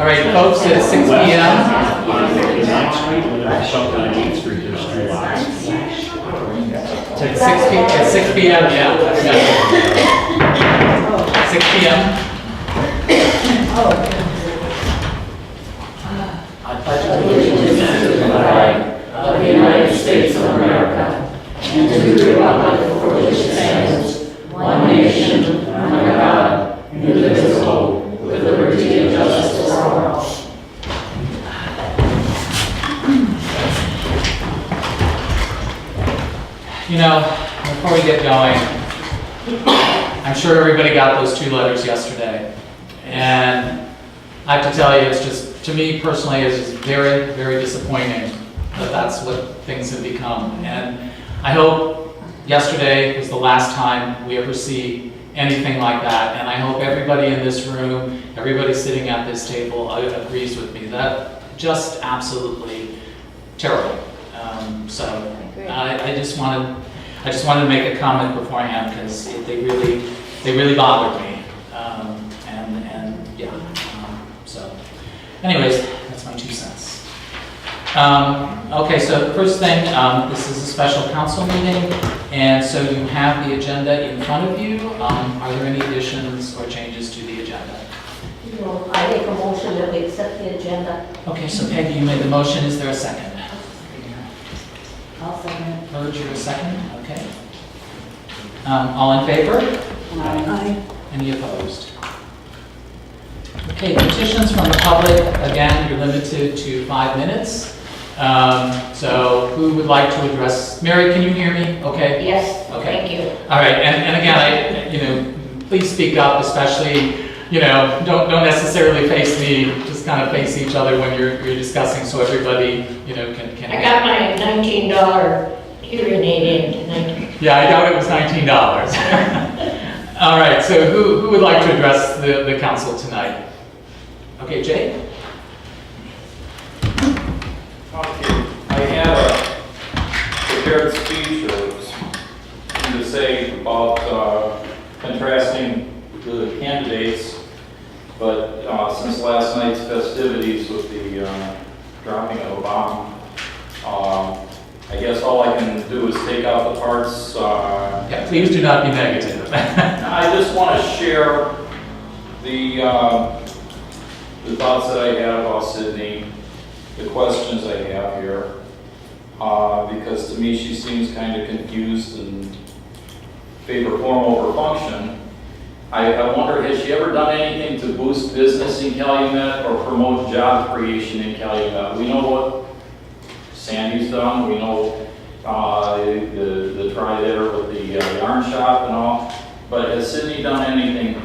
All right, folks, at 6 p.m. At 6 p.m., yeah. 6 p.m. I pledge allegiance to the flag of the United States of America and to the republic for which it stands, one nation, under God, indivisible, with liberty and justice for all. You know, before we get going, I'm sure everybody got those 2 letters yesterday. And I have to tell you, it's just, to me personally, it's just very, very disappointing that that's what things have become. And I hope yesterday was the last time we ever see anything like that. And I hope everybody in this room, everybody sitting at this table agrees with me. That just absolutely terrible. I just wanted to make a comment beforehand because they really bothered me. Anyways, that's my 2 cents. Okay, so the first thing, this is a special council meeting, and so you have the agenda in front of you. Are there any additions or changes to the agenda? No, I make a motion that we accept the agenda. Okay, so Peggy, you made the motion. Is there a second? I'll second. Rose, you're a second? Okay. All in favor? Aye. Any opposed? Okay, petitions from the public, again, you're limited to 5 minutes. So who would like to address? Mary, can you hear me? Okay. Yes, Okay. thank you. All right, and again, please speak up, especially, don't necessarily face me, just kind of face each other when you're discussing so everybody, can. I got my $19 hearing aid in tonight. Yeah, I doubt it was $19. All right, so who would like to address the council tonight? Okay, Jay? Okay, I have a prepared speech or something to say about contrasting the candidates, but since last night's festivities with the dropping of a bomb, I guess all I can do is take out the parts. Yeah, please do not be negative. I just want to share the thoughts that I have about Sydney, the questions I have here, because to me she seems kind of confused and favor form over function. I wonder, has she ever done anything to boost business in Calumet or promote job creation in Calumet? We know what Sandy's done. We know the try there with the yarn shop and all. But has Sydney done anything?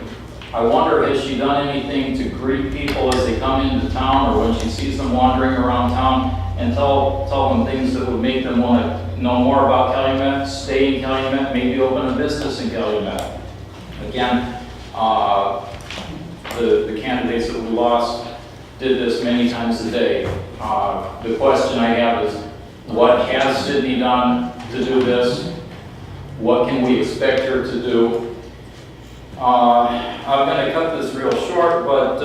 I wonder, has she done anything to greet people as they come into town or when she sees them wandering around town and tell them things that would make them want to know more about Calumet, stay in Calumet, maybe open a business in Calumet? Again, the candidates that we lost did this many times a day. The question I have is, what has Sydney done to do this? What can we expect her to do? I'm going to cut this real short, but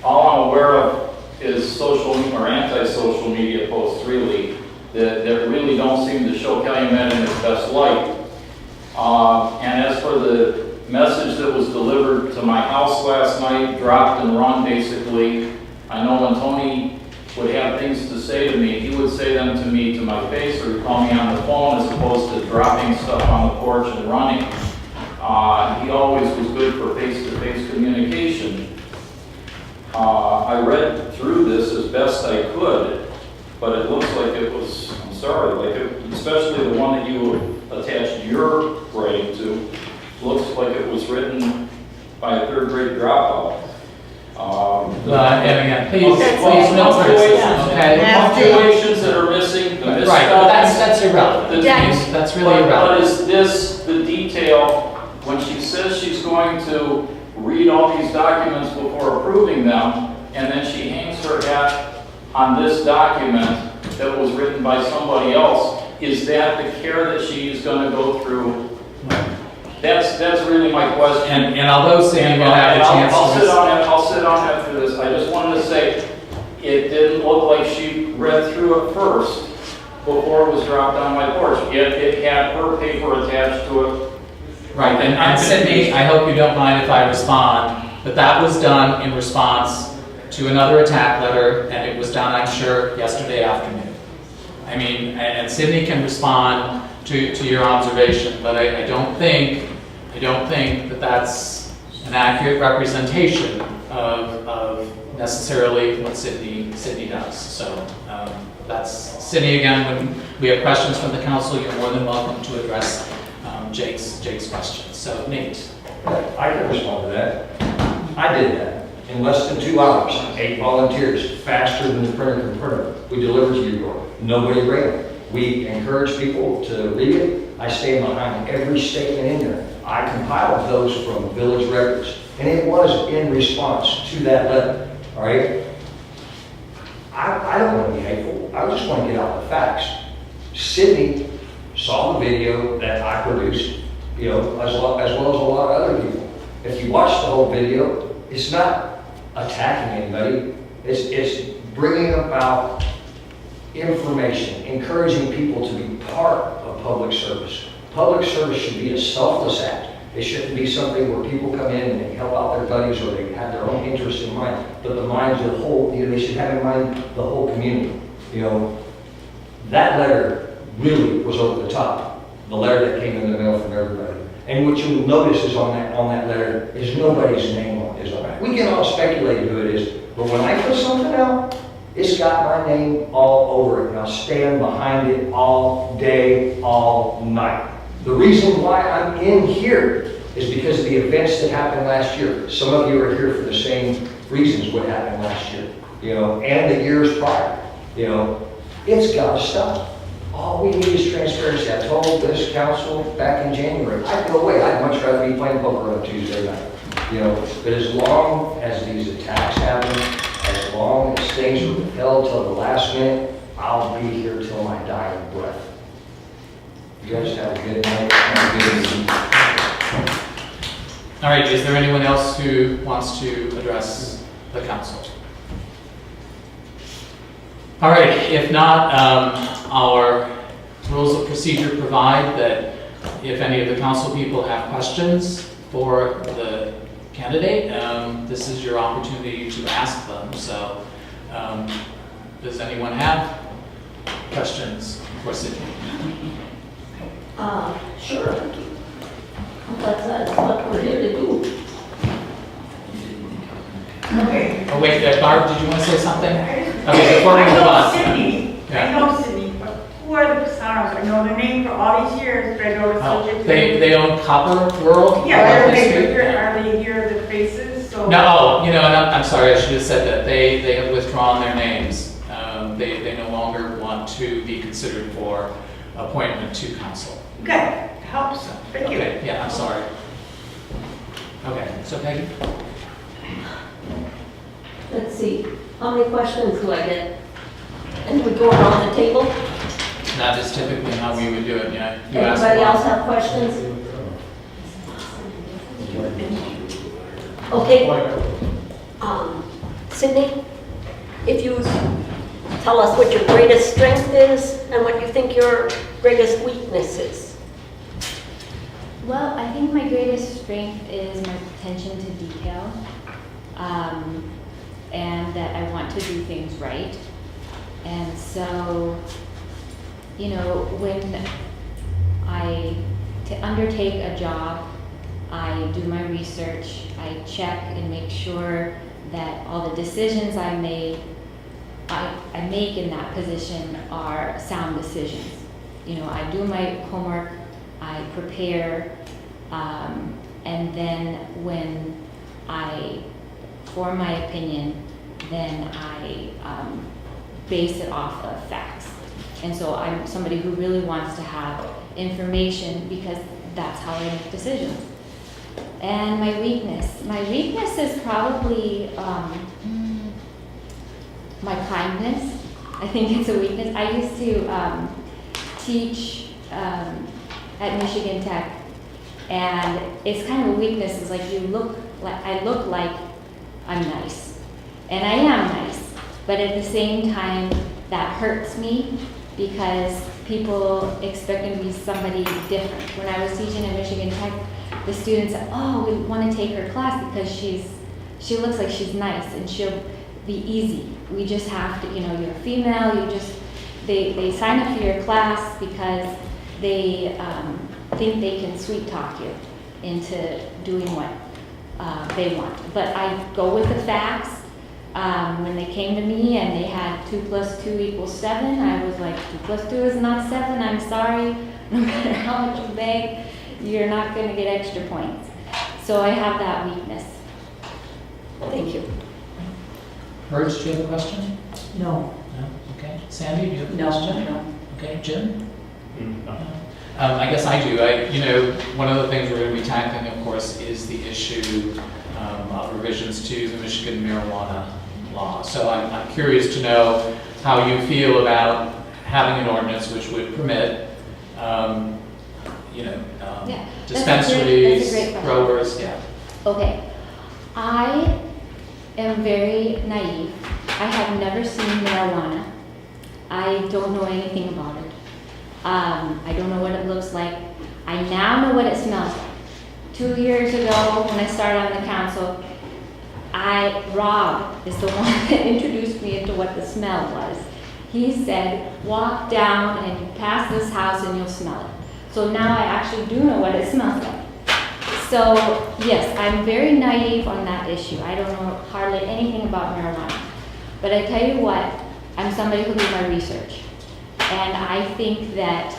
all I'm aware of is social or anti-social media posts really that really don't seem to show Calumet in its best light. And as for the message that was delivered to my house last night, dropped and run basically, I know when Tony would have things to say to me, he would say them to me to my face or he'd call me on the phone as opposed to dropping stuff on the porch and running. He always was good for face-to-face communication. I read through this as best I could, but it looks like it was, I'm sorry, especially the one that you attached your writing to, looks like it was written by a 3rd grade dropout. And again, please no punctuations, okay? Punctuations that are missing, the Right, but misspellings. that's irrelevant. That's really irrelevant. But is this the detail when she says she's going to read all these documents before approving them, and then she hangs her hat on this document that was written by somebody else? Is that the care that she's going to go through That's really my question. And although Cindy will have And a chance I'll to. sit on it, I'll sit on it through this. I just wanted to say, it didn't look like she read through it first before it was dropped on my porch. Yet it had her paper attached to it. Right, and Cindy, I hope you don't mind if I respond, but that was done in response to another attack letter, and it was done, I'm sure, yesterday afternoon. I mean, and Cindy can respond to your observation, but I don't think that that's an accurate representation of necessarily what Cindy does. So that's Cindy again. When we have questions from the council, you're more than welcome to address Jake's questions. So Nate. I can respond to that. I did that in less than 2 hours. 8 volunteers, faster than the printer can print it. We delivered to your door. Nobody read it. We encourage people to read it. I stand behind every statement in there. I compiled those from village records, and it was in response to that letter. All right. I don't want to be hateful. I just want to get out the facts. Sydney saw the video that I produced, you know, as well as a lot of other people. If you watch the whole video, it's not attacking anybody. It's bringing about information, encouraging people to be part of public service. Public service should be a selfless act. It shouldn't be something where people come in and they help out their buddies or they have their own interest in mind, but the minds of the whole, you know, they should have in mind the whole community. You know, that letter really was over the top. The letter that came in the mail from everybody. And what you'll notice is on that letter is nobody's name on it. We can all speculate who it is, but when I put something out, it's got my name all over it, and I'll stand behind it all day, all night. The reason why I'm in here is because of the events that happened last year. Some of you are here for the same reasons what happened last year, you know, and the years prior. You know, it's got to stop. All we need is transparency. I told this council back in January, I'd go away. I'd much rather be playing poker on Tuesday night. You know, but as long as these attacks happen, as long as things are withheld till the last minute, I'll be here till my dying breath. You guys have a good night. Have a good evening. All right, is there anyone else who wants to address the council? All right, if not, our rules of procedure provide that if any of the council people have questions for the candidate, this is your opportunity to ask them. So, does anyone have questions for Sydney? Sure. That's what we're here to do. Okay. Oh wait, Barb, did you want to say something? Okay, before we move on. I know Sydney, but who are the personas? I know the name for all these years, but I know the subject. They own Copper World. Yeah, on are Fifth Street. they here, the faces? So No, you know, and I'm sorry, I should have said that. They have withdrawn their names. They no longer want to be considered for appointment to council. Okay, helps. So, Thank you. okay, yeah, I'm sorry. Okay, so Peggy? Let's see, how many questions do I get? And we go around the table? That is typically how we would do it, yeah. You ask Anybody one. else have questions? Okay. Sydney, if you tell us what your greatest strength is and what you think your greatest weakness is. Well, I think my greatest strength is my attention to detail, and that I want to do things right. And so, you know, when I undertake a job, I do my research, I check and make sure that all the decisions I make in that position are sound decisions. You know, I do my homework, I prepare, and then when I form my opinion, then I base it off of facts. And so I'm somebody who really wants to have information because that's how I make decisions. And my weakness is probably my kindness. I think it's a weakness. I used to teach at Michigan Tech, And it's kind of a weakness, is like I look like I'm nice. And I am nice. But at the same time, that hurts me because people expect me to be somebody different. When I was teaching at Michigan Tech, the students said, oh, we want to take her class because she looks like she's nice and she'll be easy. We just have to, you're a female, they sign up for your class because they think they can sweet talk you into doing what they want. But I go with the facts. When they came to me and they had 2 + 2 = 7, I was like, 2 + 2 is not 7, I'm sorry. No matter how much you beg, you're not going to get extra points. So I have that weakness. Thank you. Burge, do you have a question? No. No? Okay. Sandy, do you have a No, question? no. Okay. Jim? I guess I do. One of the things we're going to be tackling, of course, is the issue of revisions to the Michigan marijuana law. So I'm curious to know how you feel about having an ordinance which would permit, Yeah, dispensaries, that's a great question. growers, yeah. Okay. I am very naive. I have never seen marijuana. I don't know anything about it. I don't know what it looks like. I now know what it smells like. 2 years ago, when I started on the council, Rob is the one that introduced me into what the smell was. He said, walk down and pass this house and you'll smell it. So now I actually do know what it smells like. So yes, I'm very naive on that issue. I don't know hardly anything about marijuana. But I tell you what, I'm somebody who does my research. And I think that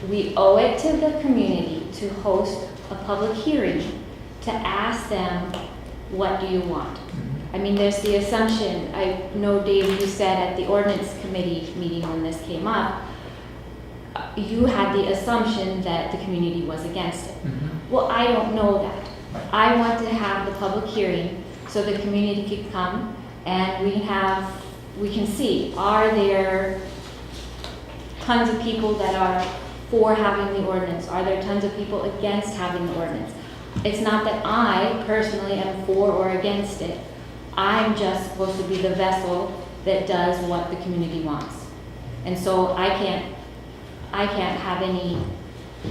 we owe it to the community to host a public hearing to ask them, what do you want? I mean, there's the assumption, I know, Dave, you said at the ordinance committee meeting when this came up, you had the assumption that the community was against it. Well, I don't know that. I want to have the public hearing so the community can come and we can see, are there tons of people that are for having the ordinance? Are there tons of people against having the ordinance? It's not that I personally am for or against it. I'm just supposed to be the vessel that does what the community wants. And so I can't have any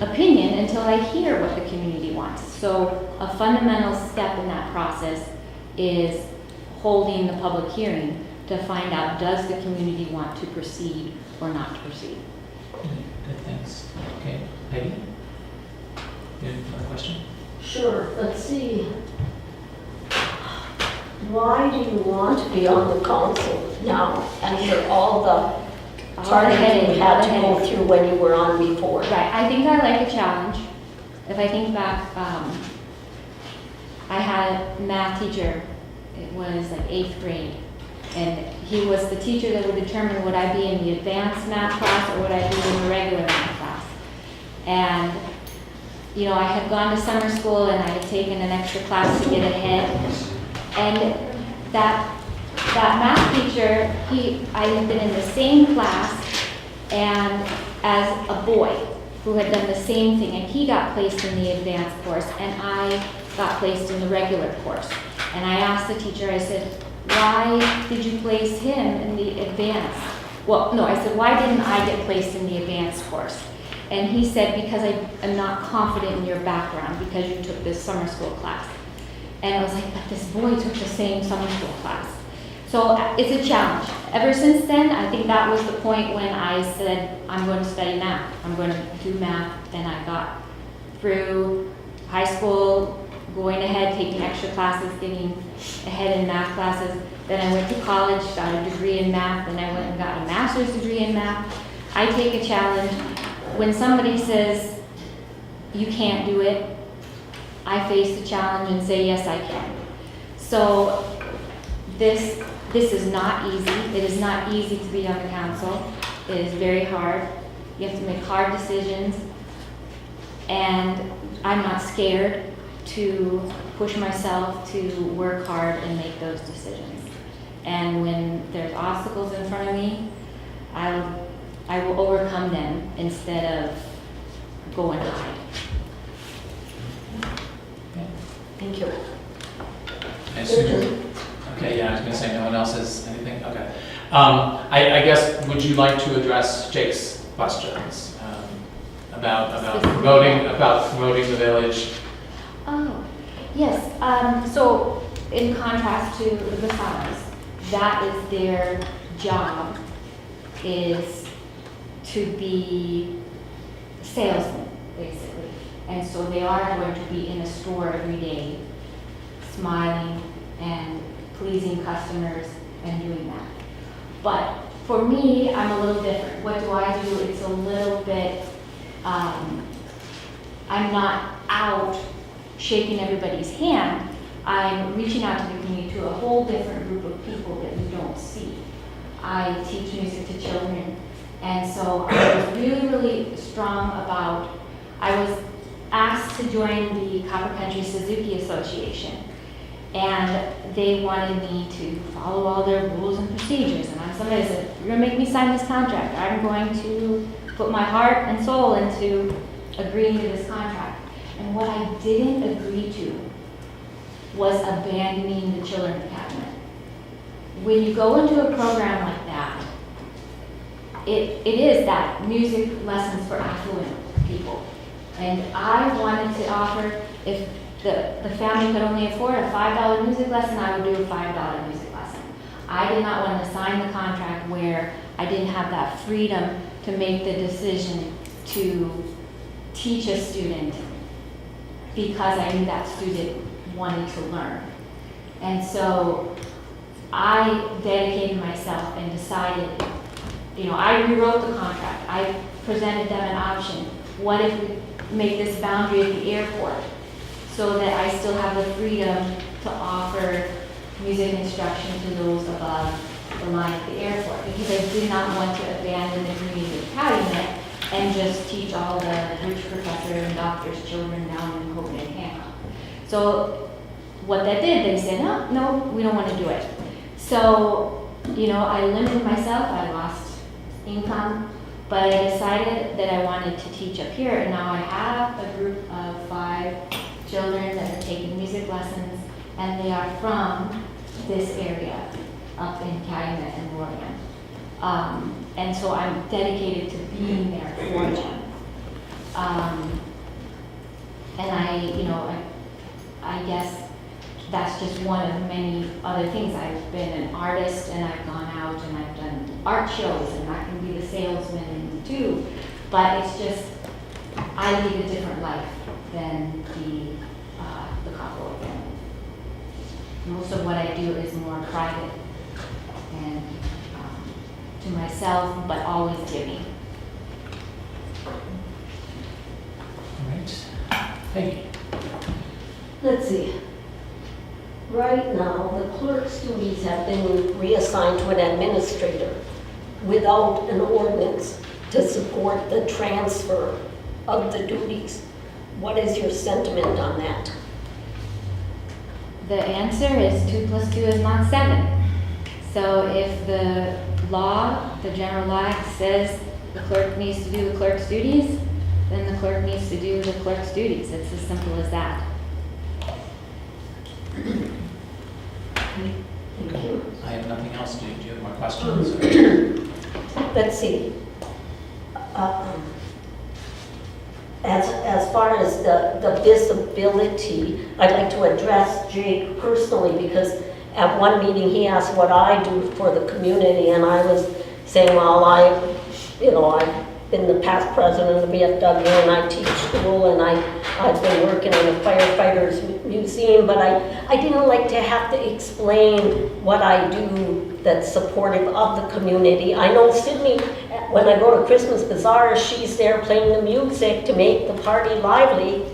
opinion until I hear what the community wants. So a fundamental step in that process is holding the public hearing to find out, does the community want to proceed or not to proceed? Good, thanks. Okay, Peggy? You have another question? Sure, let's see. Why do you want to be on the council now after all the partying you had to go through when you were on before? Right, I think I like a challenge. If I think back, I had a math teacher, it was like 8th grade, and he was the teacher that would determine would I be in the advanced math class or would I be in the regular math class. And I had gone to summer school and I had taken an extra class to get ahead. And that math teacher, I had been in the same class and as a boy who had done the same thing, and he got placed in the advanced course and I got placed in the regular course. And I asked the teacher, I said, why did you place him in the advanced? Well, no, I said, why didn't I get placed in the advanced course? And he said, because I am not confident in your background because you took this summer school class. And I was like, but this boy took the same summer school class. So it's a challenge. Ever since then, I think that was the point when I said, I'm going to study math. I'm going to do math. And I got through high school, going ahead, taking extra classes, getting ahead in math classes. Then I went to college, got a degree in math, and I went and got a master's degree in math. I take a challenge. When somebody says, you can't do it, I face the challenge and say, yes, I can. So this is not easy. It is not easy to be on the council. It is very hard. You have to make hard decisions. And I'm not scared to push myself to work hard and make those decisions. And when there's obstacles in front of me, I will overcome them instead of go and hide. Thank you. I assume, okay, yeah, I was gonna say no one else has anything, okay. I guess, would you like to address Jake's questions about promoting the village? Oh, yes, so in contrast to the Basaras, that is their job, is to be salesmen, basically. And so they are going to be in a store every day, smiling and pleasing customers and doing that. But for me, I'm a little different. What do I do? It's a little bit, I'm not out shaking everybody's hand. I'm reaching out to the community, to a whole different group of people that we don't see. I teach music to children, and so I was really, really strong about, I was asked to join the Copper Country Suzuki Association, and they wanted me to follow all their rules and procedures, and I'm somebody that said, you're gonna make me sign this contract. I'm going to put my heart and soul into agreeing to this contract. And what I didn't agree to was abandoning the children of Calumet. When you go into a program like that, it is that music lessons for affluent people. And I wanted to offer, if the family could only afford a $5 music lesson, I would do a $5 music lesson. I did not want to sign the contract where I didn't have that freedom to make the decision to teach a student because I knew that student wanted to learn. And so I dedicated myself and decided, I rewrote the contract. I presented them an option. What if we make this boundary at the airport so that I still have the freedom to offer music instruction to those above the line at the airport? Because I did not want to abandon the community of Calumet and just teach all the rich professor and doctor's children down in Hogan and Hancock. So what that did, they said, no, we don't want to do it. So, I limited myself, I lost income, but I decided that I wanted to teach up here, and now I have a group of 5 children that are taking music lessons, and they are from this area up in Calumet and Lorient. And so I'm dedicated to being there for them. And I guess that's just one of many other things. I've been an artist, and I've gone out and I've done art shows, and I can be the salesman too. But it's just, I lead a different life than the Coppola family. Most of what I do is more private and to myself, but always giving. All right. Peggy? Let's see. Right now, the clerk's duties have been reassigned to an administrator without an ordinance to support the transfer of the duties. What is your sentiment on that? The answer is 2 + 2 is not 7. So if the law, the general law says the clerk needs to do the clerk's duties, then the clerk needs to do the clerk's duties. It's as simple as that. Thank you. I have nothing else. Do you have more questions? Let's see. As far as the visibility, I'd like to address Jake personally, because at one meeting he asked what I do for the community, and I was saying, well, I've been the past president of the VFW, and I teach school, and I've been working in a firefighters museum, but I didn't like to have to explain what I do that's supportive of the community. I know Sydney, when I go to Christmas Bazaar, she's there playing the music to make the party lively.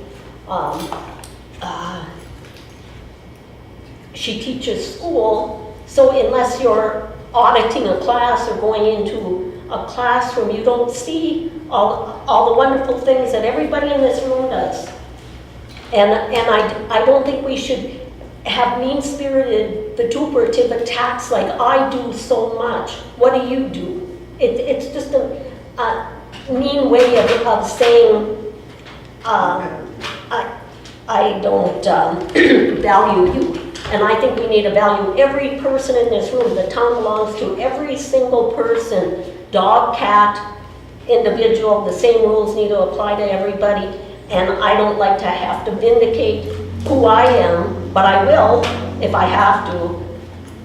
She teaches school, so unless you're auditing a class or going into a classroom, you don't see all the wonderful things that everybody in this room does. And I don't think we should have mean-spirited, vituperative attacks like I do so much. What do you do? It's just a mean way of saying I don't value you. And I think we need to value every person in this room. The town belongs to every single person, dog, cat, individual. The same rules need to apply to everybody. And I don't like to have to vindicate who I am, but I will if I have to.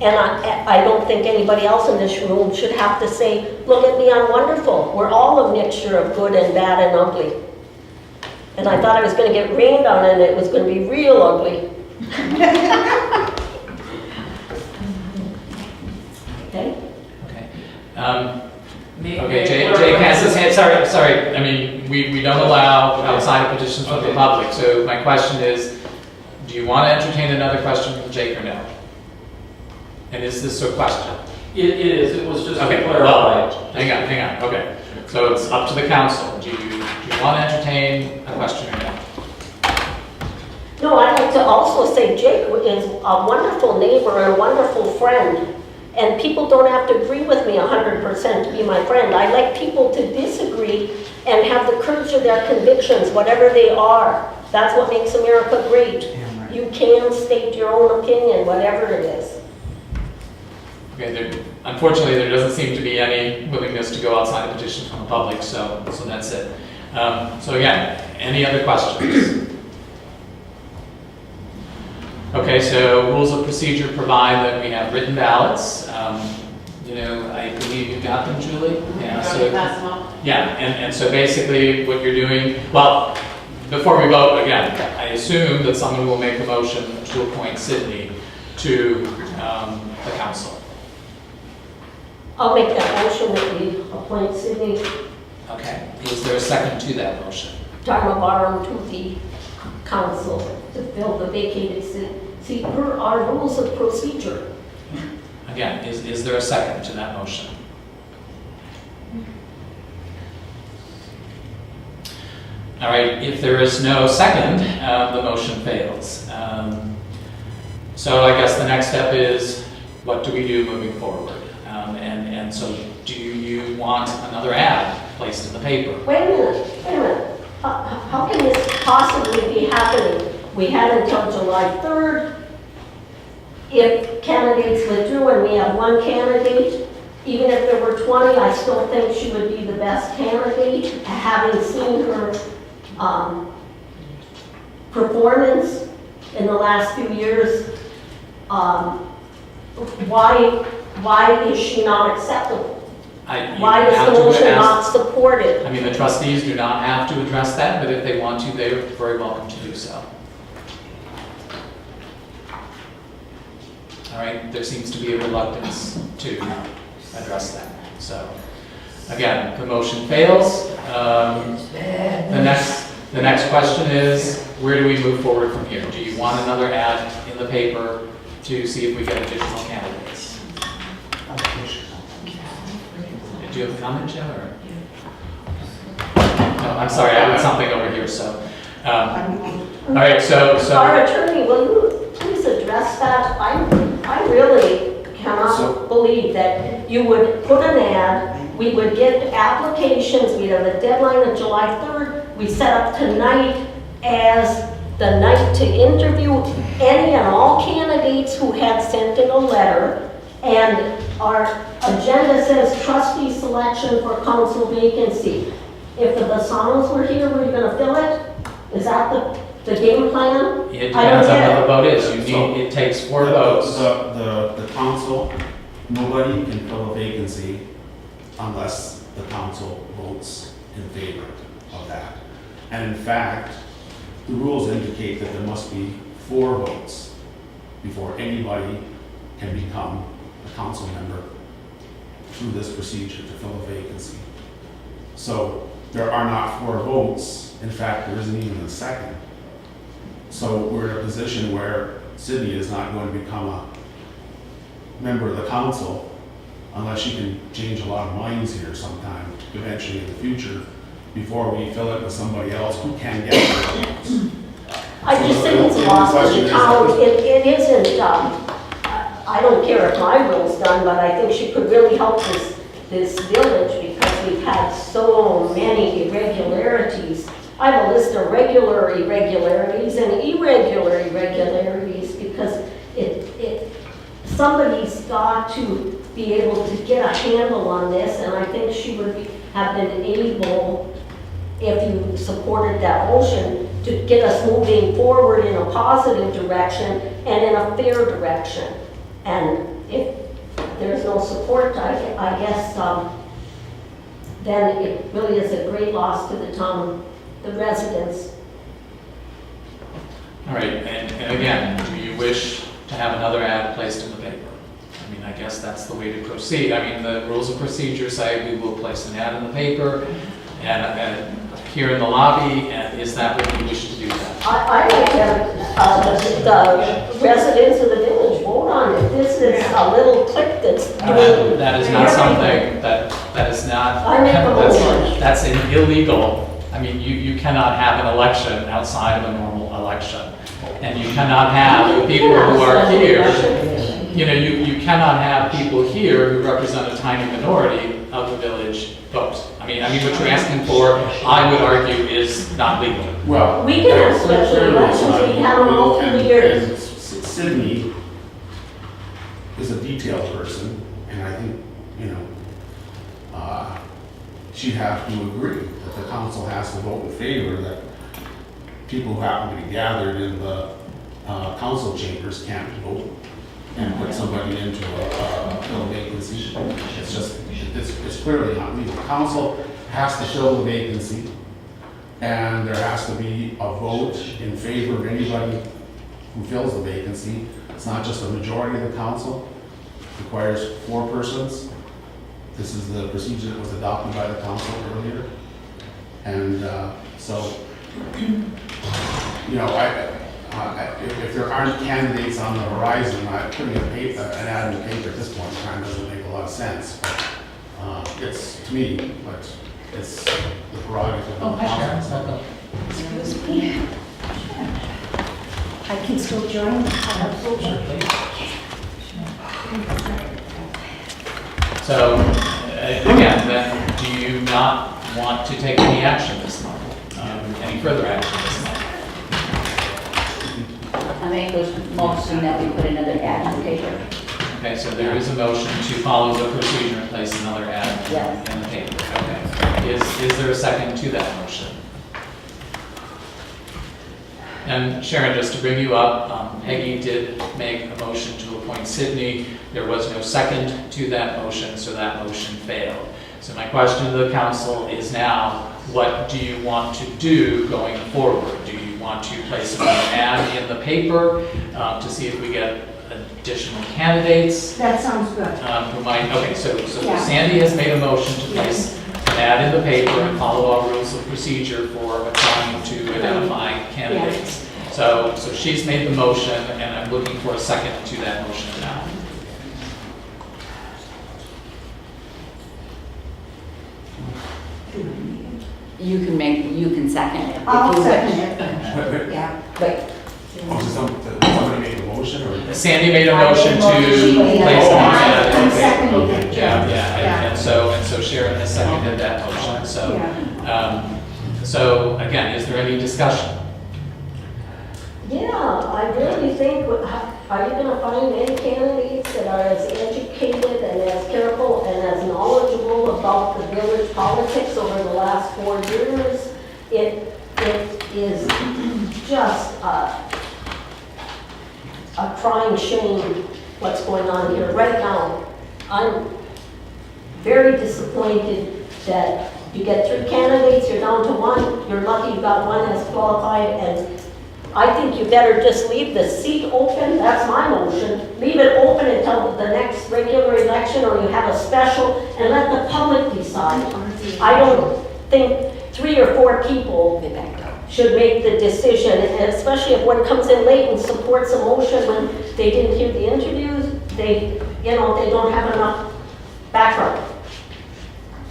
And I don't think anybody else in this room should have to say, look at me, I'm wonderful. We're all a mixture of good and bad and ugly. And I thought I was going to get rained on and it was going to be real ugly. Okay? Okay. Okay, Jake has his hand, sorry, I mean, we don't allow outside petitions from the public, so my question is, do you want to entertain another question from Jake or no? And is this a question? It is, it was just to Okay, clarify. well, hang on, okay. So it's up to the council, do you want to entertain a question or no? No, I'd like to also say Jake is a wonderful neighbor and a wonderful friend. And people don't have to agree with me 100% to be my friend. I like people to disagree and have the courage of their convictions, whatever they are. That's what makes America great. You can state your own opinion, whatever it is. Okay, unfortunately, there doesn't seem to be any willingness to go outside the petition from the public, so that's it. So again, any other questions? Okay, so rules of procedure provide that we have written ballots. You know, I believe you got them, Julie? Yeah, so, yeah, and so basically what you're doing, well, before we vote, again, I assume that someone will make a motion to appoint Sydney to the council. I'll make that motion that we appoint Sydney Okay, is there a second to that motion? Dharmabaram to the council to fill the vacated seat per our rules of procedure. Again, is there a second to that motion? All right, if there is no second, the motion fails. So I guess the next step is, what do we do moving forward? And so do you want another ad placed in the paper? Wait a minute. How can this possibly be happening? We had until July 3rd. If candidates withdrew and we have one candidate, even if there were 20, I still think she would be the best candidate, having seen her performance in the last few years. Why is she not acceptable? Why is the motion not supported? I mean, the trustees do not have to address that, but if they want to, they're very welcome to do so. All right, there seems to be a reluctance to address that. So, again, the motion fails. The next question is, where do we move forward from here? Do you want another ad in the paper to see if we get additional candidates? Do you have a comment, Jim? Or? No, I'm sorry, I had something over here. So, all right. So our attorney, will you please address that? I really cannot believe that you would put an ad. We would get applications. We'd have a deadline of July 3rd. We set up tonight as the night to interview any and all candidates who had sent in a letter. And our agenda says trustee selection for council vacancy. If the Basanos were here, were you going to fill it? Is that the game plan? it depends on how the vote is. It takes 4 votes. The council, nobody can fill a vacancy unless the council votes in favor of that. And in fact, the rules indicate that there must be 4 votes before anybody can become a council member through this procedure to fill a vacancy. So there are not 4 votes. In fact, there isn't even a second. So we're in a position where Sydney is not going to become a member of the council unless she can change a lot of minds here sometime eventually in the future before we fill it with somebody else who can get the votes. I just think it's lost to the town. It isn't, I don't care if my will's done, but I think she could really help this village because we've had so many irregularities. I have a list of regular irregularities and irregular irregularities because somebody's got to be able to get a handle on this, and I think she would have been able, if you supported that motion, to get us moving forward in a positive direction and in a fair direction. And if there's no support, I guess, then it really is a great loss to the town, the residents. All right, and again, do you wish to have another ad placed in the paper? I mean, I guess that's the way to proceed. I mean, the rules of procedure say we will place an ad in the paper and here in the lobby, and is that what you wish to do then? I like to have the residents of the village vote on it. This is a little clique that's doing. That is not something, that is not, I make a motion. that's an illegal, I mean, you cannot have an election outside of a normal election. And you cannot have the people who are here, you know, you cannot have people here who represent a tiny minority of the village vote. I mean, what you're asking for, I would argue, is not legal. Well. We can have special elections, we have them all through the years. And Sydney is a detailed person, and I think, she'd have to agree that the council has to vote in favor that people who happen to be gathered in the council chambers can't vote and put somebody into a vacancy. It's just, it's clearly not legal. Council has to show the vacancy, and there has to be a vote in favor of anybody who fills the vacancy. It's not just a majority of the council. It requires 4 persons. This is the procedure that was adopted by the council earlier. And so, if there aren't candidates on the horizon, putting an ad in the paper at this point in time doesn't make a lot of sense. But it's, to me, but it's the prerogative of the council. Excuse me. I can still join? So, again, then, do you not want to take any action this month? Any further action this month? I make a motion that we put another ad in the paper. Okay, so there is a motion to follow the procedure and place another ad Yes. in the paper. Okay. Is there a second to that motion? And Sharon, just to bring you up, Peggy did make a motion to appoint Sydney. There was no second to that motion, so that motion failed. So my question to the council is now, what do you want to do going forward? Do you want to place an ad in the paper to see if we get additional candidates? That sounds good. Okay, so Yeah. Sandy has made a motion to place an ad in the paper and follow our rules of procedure for trying to identify candidates. So she's made the motion, and I'm looking for a second to that motion now. You can second it. if I'll you second wish. it. Yeah. But Somebody made a motion, or? Sandy made a motion to She made a place an motion. ad in I'm the seconding paper. it. Yeah, and so Sharon has seconded that motion, so again, is there any discussion? Yeah, I really think, are you gonna find any candidates that are as educated and as careful and as knowledgeable about the village politics over the last 4 years? It is just a crying shame what's going on here right now. I'm very disappointed that you get 3 candidates, you're down to 1, you're lucky you got 1 that's qualified, and I think you better just leave the seat open, that's my motion. Leave it open until the next regular election, or you have a special, and let the public decide. I don't think 3 or 4 people should make the decision, and especially if one comes in late and supports a motion when they didn't hear the interviews, they don't have enough background.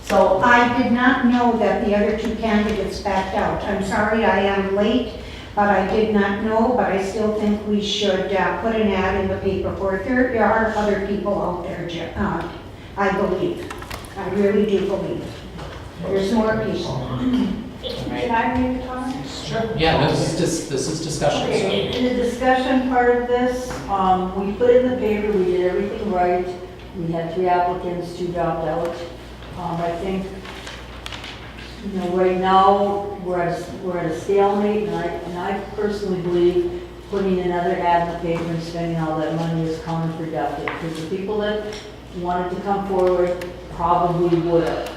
So I did not know that the other 2 candidates backed out. I'm sorry, I am late, but I did not know, but I still think we should put an ad in the paper for it. There are other people out there, I believe. I really do believe. There's more people. Can I make a comment? Sure. Yeah, this is discussion. Okay, in the discussion part of this, we put in the paper, we did everything right. We had 3 applicants, 2 dropped out. I think, you know, right now, we're at a stalemate, and I personally believe putting another ad in the paper and spending all that money is counterproductive, because the people that wanted to come forward probably would have.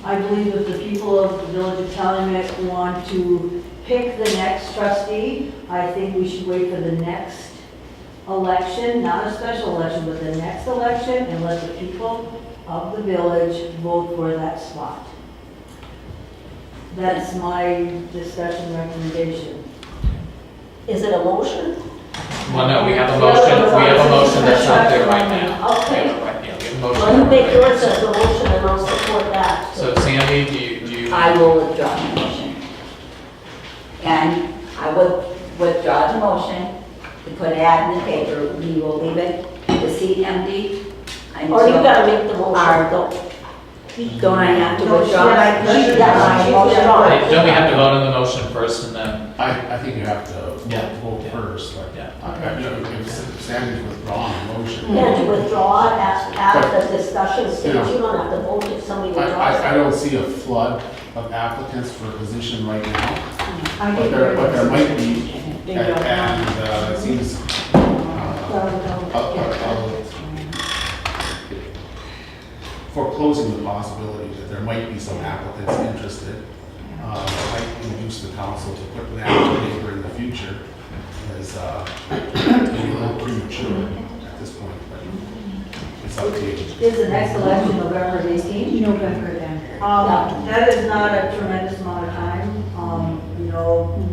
I believe that the people of the village of Calumet want to pick the next trustee. I think we should wait for the next election, not a special election, but the next election, and let the people of the village vote for that spot. That's my discussion recommendation. Is it a motion? Well, no, we have a motion that's out there right now. Okay. Right, yeah, we have a motion. Well, you make yours as a motion and I'll support that. So Sandy, do you? I will withdraw the motion. And I would withdraw the motion to put an ad in the paper. We will leave it, the seat empty. Or you gotta make the motion. Don't I have to No, withdraw? yeah, She my does. motion? Hey, don't we have to vote on the motion first and then? I think you have to Yeah. vote first, but Yeah. if Sandy's withdrawing the motion. Can't you withdraw it at the discussion stage? Yeah. You don't have to vote if somebody withdraws. I don't see a flood of applicants for a position right now, I but think there might be, and it seems, foreclosing the possibility that there might be some applicants interested. Might induce the council to put that on the paper in the future is maybe a little premature at this point, but it's up to you. Is the next election November 18th? November then. That is not a tremendous amount of time. You know,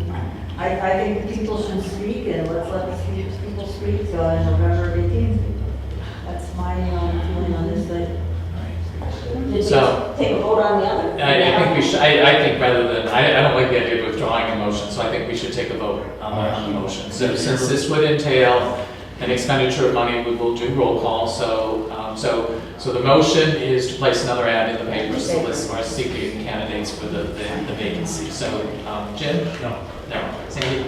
I think the people should speak, and let's let the people speak, so on November 18th. That's my feeling on this thing. Did So- we take a vote on the other? I think we should, I think rather than, I don't like the idea of withdrawing a motion, so I think we should take a vote on the motion. So since this would entail an expenditure of money, we will do roll call, so the motion is to place another ad in the paper to list our seeking candidates for the vacancy. So, Jim? No. No. Sandy?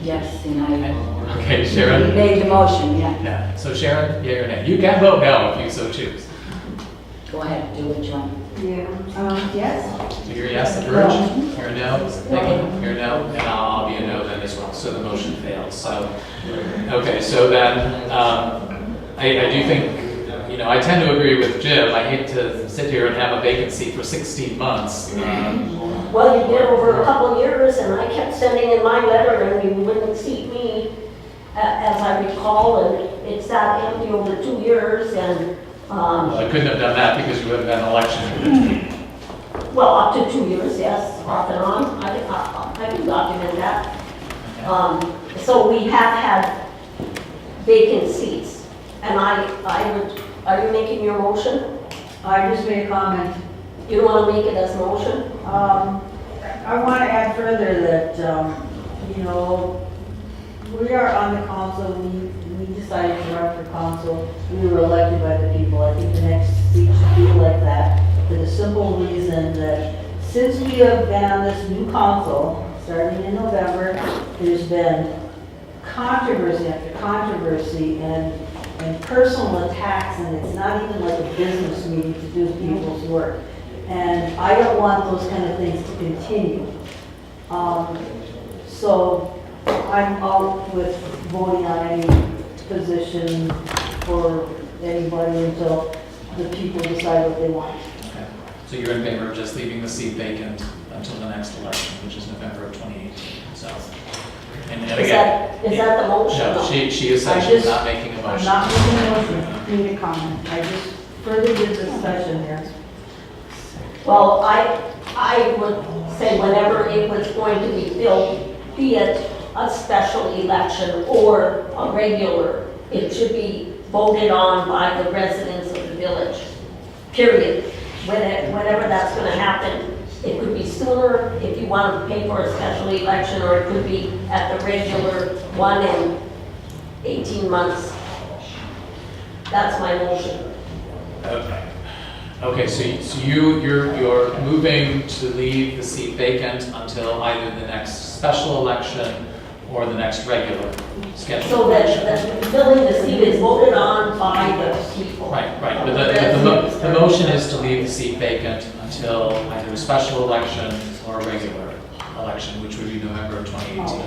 Yes, and I, Okay, we Sharon? made the motion, yeah. Yeah, so Sharon, yea or nay? You can vote no if you so choose. Go ahead, do what you want. Yeah, yes? So you're a yes, Verge? You're a no? Nikki? You're a no? And I'll be a no then as well, so the motion fails. So, okay, so then, I do think, you know, I tend to agree with Jim. I hate to sit here and have a vacancy for 16 months. Well, you did over a couple of years, and I kept sending in my letter, and you wouldn't seat me, as I recall, and it sat empty over 2 years, and, Well, I couldn't have done that because you would have had an election in between. well, up to 2 years, yes, off and on. I can document that. So we have had vacant seats, and I would, are you making your motion? I just made a comment. You don't want to make it as motion? I want to add further that, you know, we are on the council, we decided to run for council, we were elected by the people. I think the next seat should be like that, for the simple reason that since we have been on this new council, starting in November, there's been controversy after controversy and personal attacks, and it's not even like a business meeting to do people's work. And I don't want those kind of things to continue. So I'm out with voting on any position for anybody until the people decide what they want. Okay. So you're in favor of just leaving the seat vacant until the next election, which is November of 2018, so. And again. Is that the motion? No, she is saying she's not making a I'm motion. not making a motion, need a comment. I just further the discussion here. Well, I would say whenever it was going to be filled, be it a special election or a regular, it should be voted on by the residents of the village, period. Whenever that's going to happen, it could be sooner if you want to pay for a special election, or it could be at the regular one in 18 months. That's my motion. Okay. Okay, so you're moving to leave the seat vacant until either the next special election or the next regular scheduled So election. that filling the seat is voted on by those people. Right, but the motion is to leave the seat vacant until either a special election or a regular election, which would be November of 2018.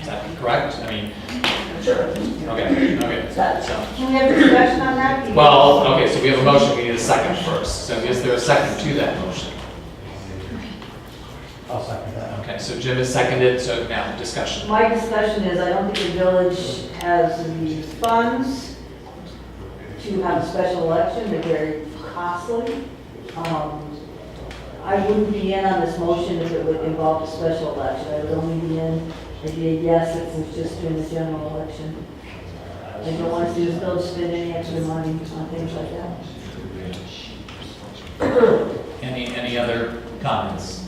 Is that correct? I mean, Sure. okay, so. Can we have discussion on that? Well, okay, so we have a motion, we need a second first. So is there a second to that motion? I'll second that. Okay, so Jim has seconded, so now discussion. My discussion is, I don't think the village has the funds to have a special election, they're very costly. I wouldn't be in on this motion if it would involve a special election. I would only be in, if you yes, if it's just doing the general election. I don't want to see the village spend any extra money on things like that. Any other comments?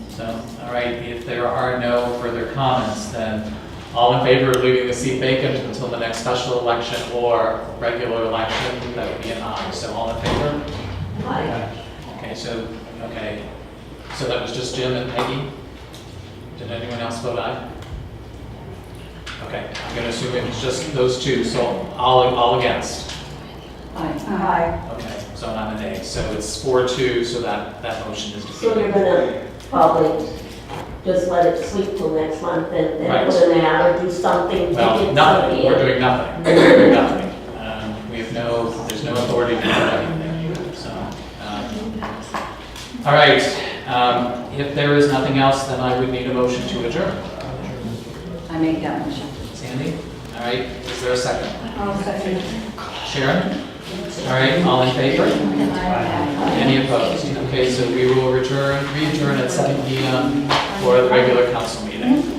So, all right, if there are no further comments, then all in favor of leaving the seat vacant until the next special election or regular election, that would be an aye. So all in favor? Aye. Okay, so that was just Jim and Peggy? Did anyone else vote aye? Okay, I'm gonna assume it's just those two, so all against. Aye. Okay, so I'm a nay, so it's 4-2, so that motion is So you're defeated. gonna probably just let it sleep till next month and Right. then put an ad or do something to Well, get nothing, somebody we're in. doing nothing, we're doing nothing. We have there's no authority to do anything, so. All right, if there is nothing else, then I would need a motion to adjourn. I make that motion. Sandy? All right, is there a second? I'll second. Sharon? All right, all in favor? Any opposed? Okay, so we will re-adjourn at 7 PM for the regular council meeting.